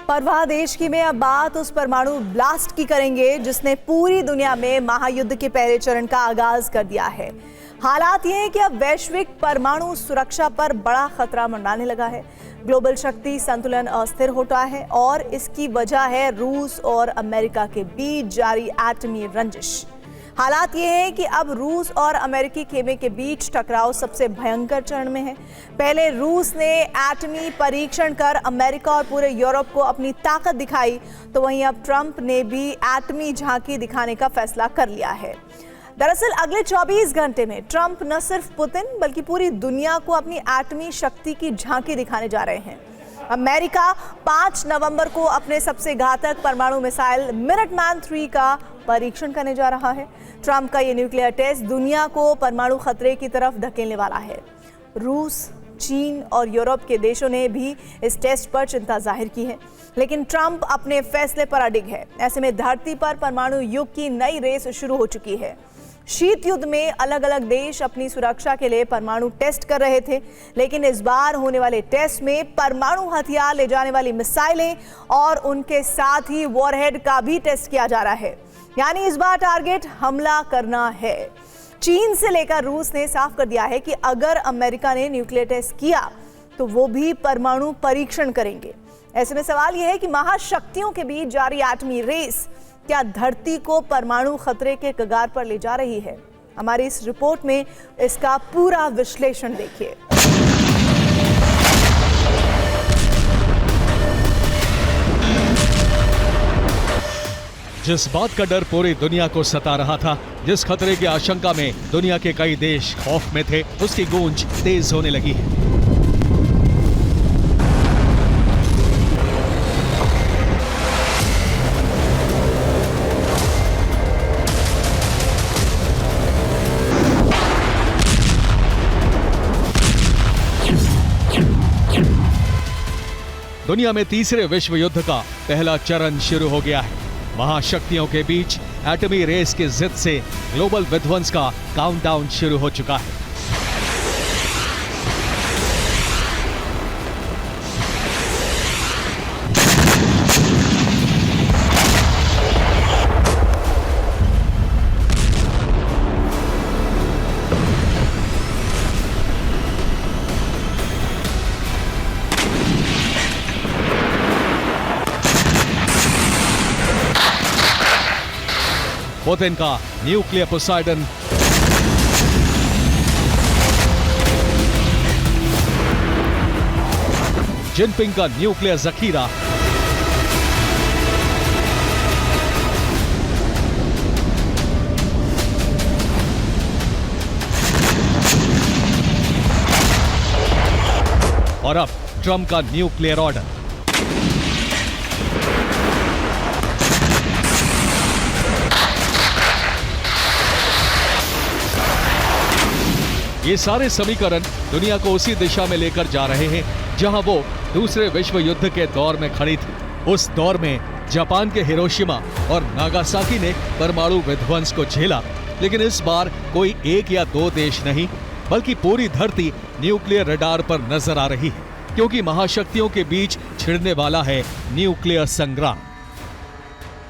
परवाह देश की में अब बात उस परमाणु ब्लास्ट की करेंगे जिसने पूरी दुनिया में महायुद्ध के पहले चरण का आगाज कर दिया है। हालात ये हैं कि अब वैश्विक परमाणु सुरक्षा पर बड़ा खतरा मंडराने लगा है। ग्लोबल शक्ति संतुलन अस्थिर होता है और इसकी वजह है रूस और अमेरिका के बीच जारी एटमी रंजिश। हालात ये हैं कि अब रूस और अमेरिकी खेमे के बीच टकराव सबसे भयंकर चरण में है। पहले रूस ने एटमी परीक्षण कर अमेरिका और पूरे यूरोप को अपनी ताकत दिखाई, तो वहीं अब ट्रंप ने भी एटमी झांकी दिखाने का फैसला कर लिया है। दरअसल अगले 24 घंटे में ट्रंप न सिर्फ पुतिन बल्कि पूरी दुनिया को अपनी एटमी शक्ति की झांकी दिखाने जा रहे हैं। अमेरिका 5 नवंबर को अपने सबसे घातक परमाणु मिसाइल मिनटमैन 3 का परीक्षण करने जा रहा है। ट्रंप का ये न्यूक्लियर टेस्ट दुनिया को परमाणु खतरे की तरफ धकेलने वाला है। रूस, चीन और यूरोप के देशों ने भी इस टेस्ट पर चिंता जाहिर की है, लेकिन ट्रंप अपने फैसले पर अडिग है। ऐसे में धरती पर परमाणु युग की नई रेस शुरू हो चुकी है। शीत युद्ध में अलग अलग देश अपनी सुरक्षा के लिए परमाणु टेस्ट कर रहे थे, लेकिन इस बार होने वाले टेस्ट में परमाणु हथियार ले जाने वाली मिसाइलें और उनके साथ ही वॉरहेड का भी टेस्ट किया जा रहा है। यानी इस बार टारगेट हमला करना है। चीन से लेकर रूस ने साफ कर दिया है कि अगर अमेरिका ने न्यूक्लियर टेस्ट किया तो वो भी परमाणु परीक्षण करेंगे। ऐसे में सवाल यह है कि महाशक्तियों के बीच जारी एटमी रेस क्या धरती को परमाणु खतरे के कगार पर ले जा रही है? हमारी इस रिपोर्ट में इसका पूरा विश्लेषण देखिए। जिस बात का डर पूरी दुनिया को सता रहा था, जिस खतरे की आशंका में दुनिया के कई देश खौफ में थे, उसकी गूंज तेज होने लगी है। दुनिया में तीसरे विश्व युद्ध का पहला चरण शुरू हो गया है। महाशक्तियों के बीच एटमी रेस की जिद से ग्लोबल विध्वंस का काउंटडाउन शुरू हो चुका है। पुतिन का न्यूक्लियर पोसाइडन, जिनपिंग का न्यूक्लियर जखीरा, और अब ट्रंप का न्यूक्लियर ऑर्डर। ये सारे समीकरण दुनिया को उसी दिशा में लेकर जा रहे हैं जहां वो दूसरे विश्व युद्ध के दौर में खड़ी थी। उस दौर में जापान के हिरोशिमा और नागासाकी ने परमाणु विध्वंस को झेला, लेकिन इस बार कोई एक या दो देश नहीं बल्कि पूरी धरती न्यूक्लियर रडार पर नजर आ रही है, क्योंकि महाशक्तियों के बीच छिड़ने वाला है न्यूक्लियर संग्राम।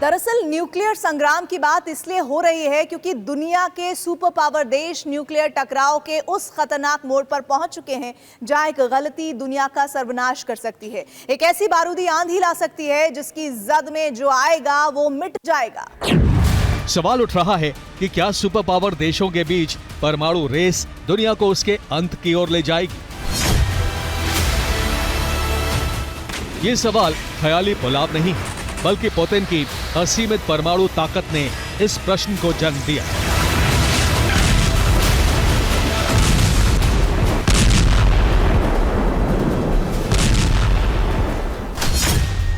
दरअसल न्यूक्लियर संग्राम की बात इसलिए हो रही है क्योंकि दुनिया के सुपर पावर देश न्यूक्लियर टकराव के उस खतरनाक मोड़ पर पहुंच चुके हैं जहां एक गलती दुनिया का सर्वनाश कर सकती है। एक ऐसी बारूदी आंधी ला सकती है जिसकी जद में जो आएगा वो मिट जाएगा। सवाल उठ रहा है कि क्या सुपर पावर देशों के बीच परमाणु रेस दुनिया को उसके अंत की ओर ले जाएगी? ये सवाल ख्याली पुलाव नहीं है, बल्कि पुतिन की असीमित परमाणु ताकत ने इस प्रश्न को जन्म दिया।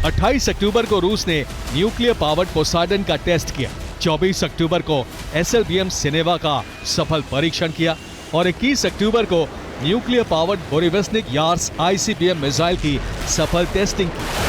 अट्ठाईस अक्टूबर को रूस ने न्यूक्लियर पावर्ड पोसाइडन का टेस्ट किया। 24 अक्टूबर को SLBM सिनेवा का सफल परीक्षण किया और 21 अक्टूबर को nuclear powered Burevestnik Yars ICBM missile की सफल टेस्टिंग की।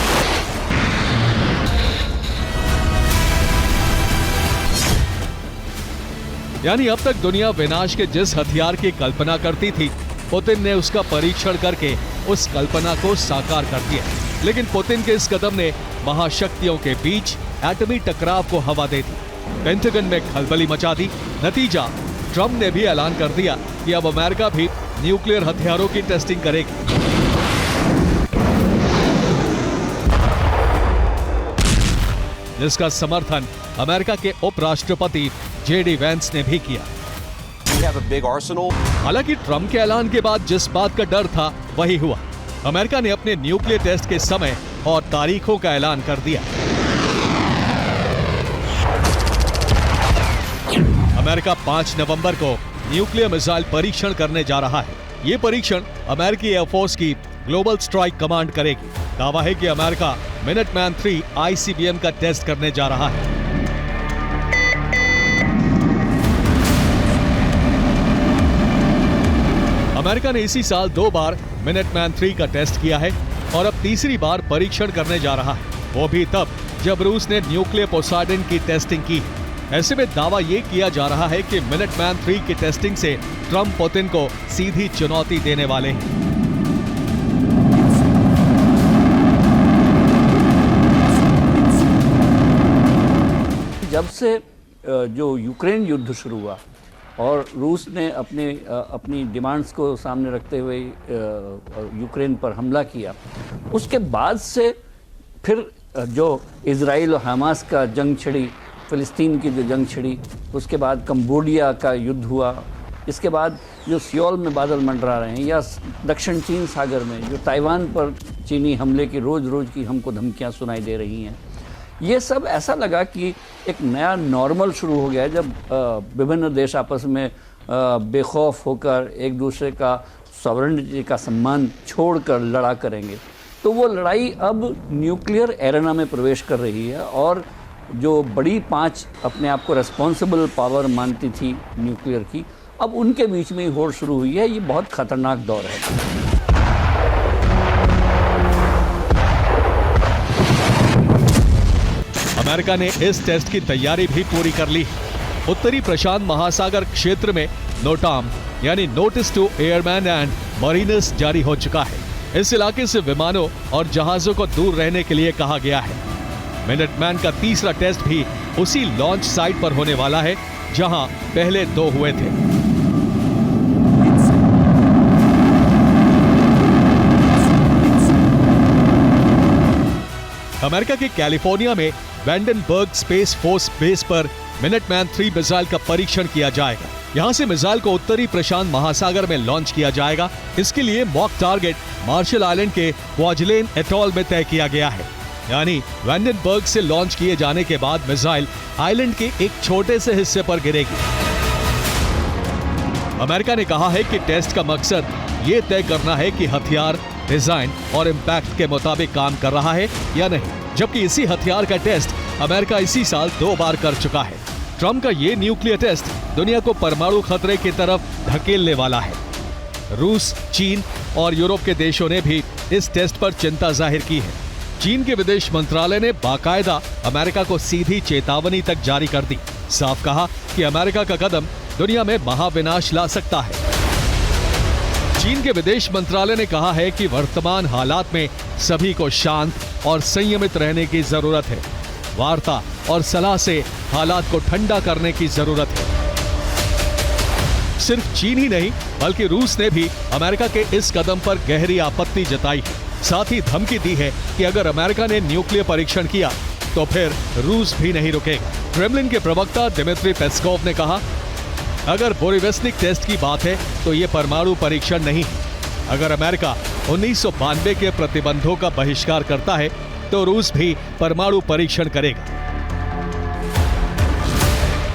यानी अब तक दुनिया विनाश के जिस हथियार की कल्पना करती थी, पुतिन ने उसका परीक्षण करके उस कल्पना को साकार कर दिया। लेकिन पुतिन के इस कदम ने महाशक्तियों के बीच एटमी टकराव को हवा दे दी, पेंटागन में खलबली मचा दी। नतीजा, ट्रंप ने भी ऐलान कर दिया कि अब अमेरिका भी न्यूक्लियर हथियारों की टेस्टिंग करेगी। जिसका समर्थन अमेरिका के उपराष्ट्रपति जेडी वेंस ने भी किया। हालांकि ट्रंप के ऐलान के बाद जिस बात का डर था वही हुआ। अमेरिका ने अपने न्यूक्लियर टेस्ट के समय और तारीखों का ऐलान कर दिया। अमेरिका 5 नवंबर को न्यूक्लियर मिसाइल परीक्षण करने जा रहा है। ये परीक्षण अमेरिकी एयरफोर्स की ग्लोबल स्ट्राइक कमांड करेगी। दावा है कि अमेरिका मिनटमैन 3 ICBM का टेस्ट करने जा रहा है। अमेरिका ने इसी साल 2 बार मिनटमैन 3 का टेस्ट किया है और अब तीसरी बार परीक्षण करने जा रहा है, वो भी तब जब रूस ने न्यूक्लियर पोसाइडन की टेस्टिंग की। ऐसे में दावा ये किया जा रहा है कि मिनटमैन 3 की टेस्टिंग से ट्रंप पुतिन को सीधी चुनौती देने वाले हैं। जब से जो यूक्रेन युद्ध शुरू हुआ और रूस ने अपनी डिमांड्स को सामने रखते हुए यूक्रेन पर हमला किया, उसके बाद से फिर जो इजराइल और हमास का जंग छिड़ी, फ़िलिस्तीन की जो जंग छिड़ी, उसके बाद कंबोडिया का युद्ध हुआ, इसके बाद जो सियोल में बादल मंडरा रहे हैं या दक्षिण चीन सागर में जो ताइवान पर चीनी हमले की रोज़ की हमको धमकियां सुनाई दे रही हैं, ये सब ऐसा लगा कि एक नया नॉर्मल शुरू हो गया है जब विभिन्न देश आपस में बेखौफ होकर एक दूसरे का सॉवरेनिटी का सम्मान छोड़कर लड़ा करेंगे। तो वो लड़ाई अब न्यूक्लियर एरेना में प्रवेश कर रही है और जो बड़ी 5 अपने आप को रेस्पॉन्सिबल पावर मानती थी न्यूक्लियर की, अब उनके बीच में ही होड़ शुरू हुई है। ये बहुत खतरनाक दौर है। अमेरिका ने इस टेस्ट की तैयारी भी पूरी कर ली। उत्तरी प्रशांत महासागर क्षेत्र में नोटाम यानी notice to airman and mariners जारी हो चुका है। इस इलाके से विमानों और जहाजों को दूर रहने के लिए कहा गया है। मिनटमैन का तीसरा टेस्ट भी उसी लॉन्च साइट पर होने वाला है जहां पहले 2 हुए थे। अमेरिका के कैलिफोर्निया में वैंडनबर्ग स्पेस फोर्स बेस पर मिनटमैन 3 मिसाइल का परीक्षण किया जाएगा। यहां से मिसाइल को उत्तरी प्रशांत महासागर में लॉन्च किया जाएगा। इसके लिए मॉक टारगेट मार्शल आइलैंड के क्वाजलेन एटॉल में तय किया गया है। यानी वैंडनबर्ग से लॉन्च किए जाने के बाद मिसाइल आइलैंड के एक छोटे से हिस्से पर गिरेगी। अमेरिका ने कहा है कि टेस्ट का मकसद ये तय करना है कि हथियार डिजाइन और इम्पैक्ट के मुताबिक काम कर रहा है या नहीं, जबकि इसी हथियार का टेस्ट अमेरिका इसी साल 2 बार कर चुका है। ट्रंप का ये न्यूक्लियर टेस्ट दुनिया को परमाणु खतरे की तरफ धकेलने वाला है। रूस, चीन और यूरोप के देशों ने भी इस टेस्ट पर चिंता जाहिर की है। चीन के विदेश मंत्रालय ने बाकायदा अमेरिका को सीधी चेतावनी तक जारी कर दी। साफ कहा कि अमेरिका का कदम दुनिया में महाविनाश ला सकता है। चीन के विदेश मंत्रालय ने कहा है कि वर्तमान हालात में सभी को शांत और संयमित रहने की जरूरत है। वार्ता और सलाह से हालात को ठंडा करने की जरूरत है। सिर्फ चीन ही नहीं बल्कि रूस ने भी अमेरिका के इस कदम पर गहरी आपत्ति जताई है। साथ ही धमकी दी है कि अगर अमेरिका ने न्यूक्लियर परीक्षण किया तो फिर रूस भी नहीं रुकेगा। क्रेमलिन के प्रवक्ता दिमित्री पेस्कोव ने कहा, अगर बोरिवेस्निक टेस्ट की बात है तो ये परमाणु परीक्षण नहीं है। अगर अमेरिका 1992 के प्रतिबंधों का बहिष्कार करता है तो रूस भी परमाणु परीक्षण करेगा।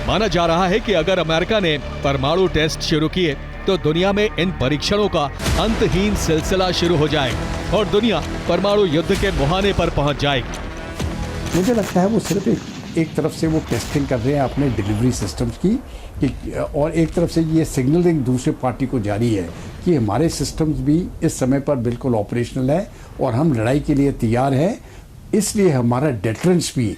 माना जा रहा है कि अगर अमेरिका ने परमाणु टेस्ट शुरू किए तो दुनिया में इन परीक्षणों का अंतहीन सिलसिला शुरू हो जाएगा और दुनिया परमाणु युद्ध के मुहाने पर पहुंच जाएगी। मुझे लगता है वो सिर्फ एक तरफ से वो टेस्टिंग कर रहे हैं अपने डिलीवरी सिस्टम्स की और एक तरफ से ये सिग्नलिंग दूसरे पार्टी को जारी है कि हमारे सिस्टम्स भी इस समय पर बिल्कुल ऑपरेशनल है और हम लड़ाई के लिए तैयार हैं, इसलिए हमारा डेटरेंस भी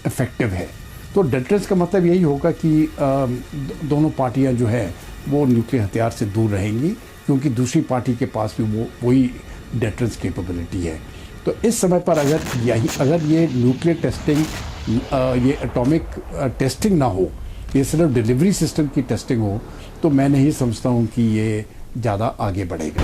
इफेक्टिव है। तो डेटरेंस का मतलब यही होगा कि दोनों पार्टियां जो है वो न्यूक्लियर हथियार से दूर रहेंगी, क्योंकि दूसरी पार्टी के पास भी वो वही डेटरेंस कैपेबिलिटी है। तो इस समय पर अगर ये न्यूक्लियर टेस्टिंग, ये एटॉमिक टेस्टिंग ना हो, ये सिर्फ डिलीवरी सिस्टम की टेस्टिंग हो, तो मैं नहीं समझता हूँ कि ये ज़्यादा आगे बढ़ेगा।